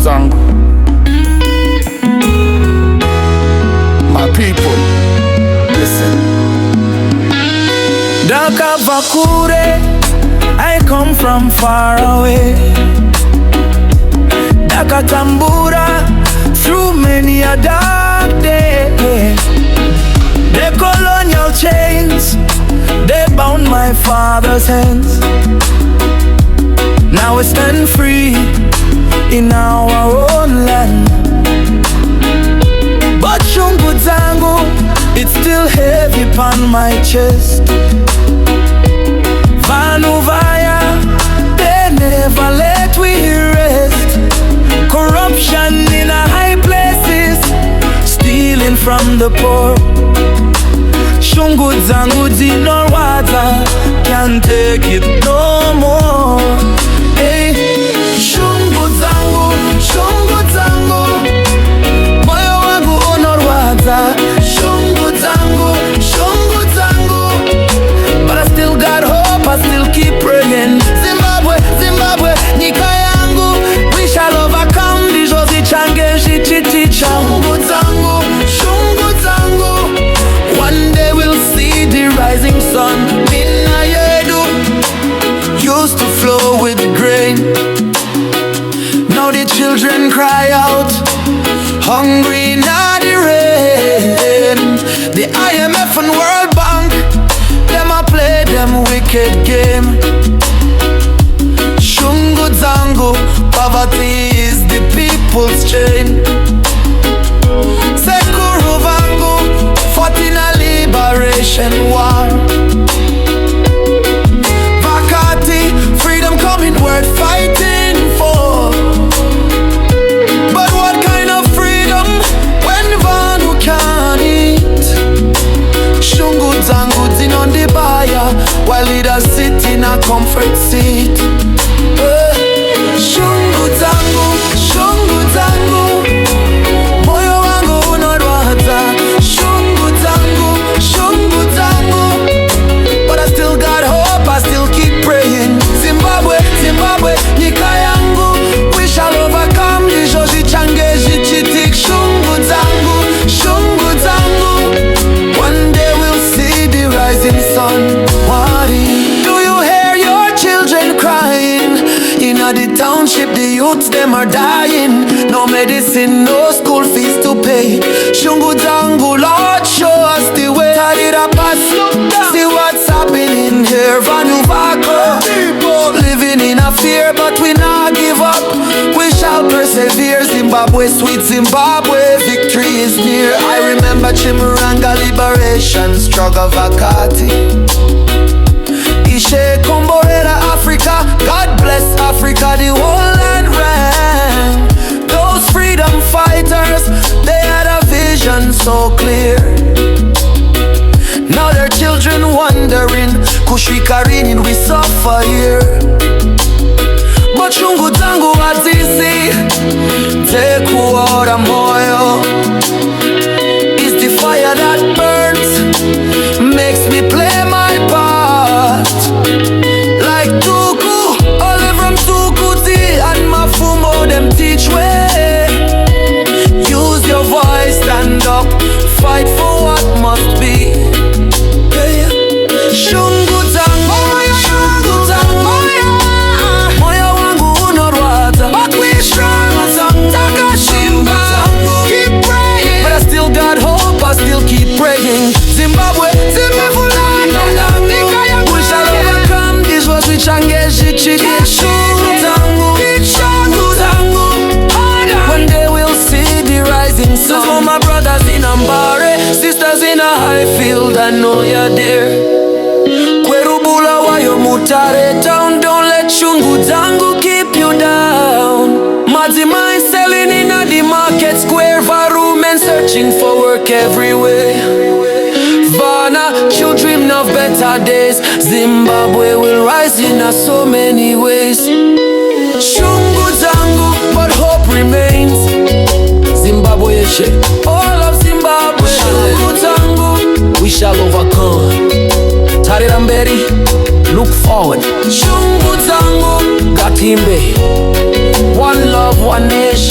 Dzangu. My people, listen. Dakavakure, I come from far away. Dakatambura, through many a dark day. The colonial chains, they bound my father's hands. Now we stand free in our own land. But Shungu Dzangu, it's still heavy upon my chest. Vanuvaya, they never let we rest. Corruption in our high places, stealing from the poor. Shungu Dzangu Dzinorwadza, can't take it no more. Hey, Shungu Dzangu, Shungu Dzangu, moyo wangu unorwadza. Shungu Dzangu, Shungu Dzangu, but I still got hope, I still keep praying. Zimbabwe, Zimbabwe, nyika yangu, we shall overcome. Dijozi change jichiticha. Shungu Dzangu, Shungu Dzangu, one day we'll see the rising sun. Mina yedu used to flow with grain. Now the children cry out, hungry in the rain. The IMF and World Bank, them a play them wicked game. Shungu Dzangu, poverty is the people's chain. Sekuru vangu, fought in a liberation war. Vakati, freedom coming worth fighting for. But what kind of freedom when Vanu can't eat? Shungu Dzangu din on the buyer, while leaders sit in a comfort seat. Shungu Dzangu, Shungu Dzangu, moyo wangu unorwadza. Shungu Dzangu, Shungu Dzangu, but I still got hope, I still keep praying. Zimbabwe, Zimbabwe, nyika yangu, we shall overcome. Dijozi change jichitik. Shungu Dzangu, Shungu Dzangu, one day we'll see the rising sun. Do you hear your children crying? In the township, the youths, them are dying. No medicine, no school fees to pay. Shungu Dzangu, Lord, show us the way. Tarira pass, see what's happening here. Vanuvako, living in a fear, but we not give up. We shall persevere. Zimbabwe, sweet Zimbabwe, victory is near. I remember Chimuranga liberation struggle Vakati. Ishe Komborera Africa, God bless Africa, the whole land ran. Those freedom fighters, they had a vision so clear. Now their children wondering, Kushikarini, we suffer here. But Shungu Dzangu azizi, tekuora moyo, is the fire that burns, makes me play my part. Like Tuku, all from Mtukudzi and Mapfumo, them teach way. Use your voice, stand up, fight for what must be. Yeah. Shungu Dzangu, Shungu Dzangu, moyo wangu unorwadza, but we strong. Takashimba, keep praying, but I still got hope, I still keep praying. Zimbabwe, Zimbabwe, we shall overcome. This was we change jichitiek. Shungu Dzangu, Shungu Dzangu, one day we'll see the rising sun. For my brothers in Mbare, sisters in a Highfield, I know you're there. Gweru, Bulawayo, Mutare town, don't let Shungu Dzangu keep you down. Madzima is selling in a the market square, Varu men searching for work everywhere. Vana, you dream of better days. Zimbabwe will rise in so many ways. Shungu Dzangu, but hope remains. Zimbabwe, all of Zimbabwe. Shungu Dzangu, we shall overcome. Tarira Mbare, look forward. Shungu Dzangu, Gatimbe, one love, one nation.